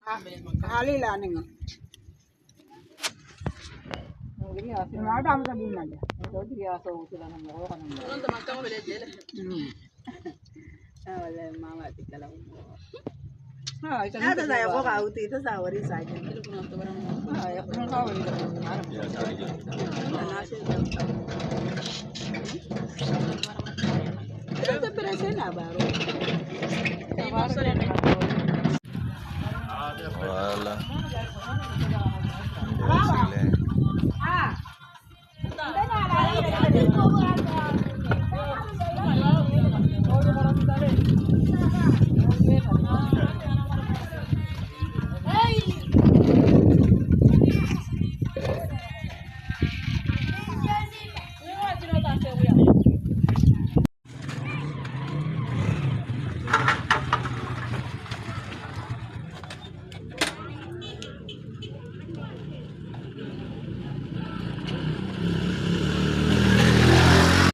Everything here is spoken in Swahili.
Halila ningo. Ada am sabi nada. Wala mama tikala mo. Nada saya ko kauti ito sa wari sa akin. Ay, ako nang kawin ka. Ito presyo na baro. Wala. Sila.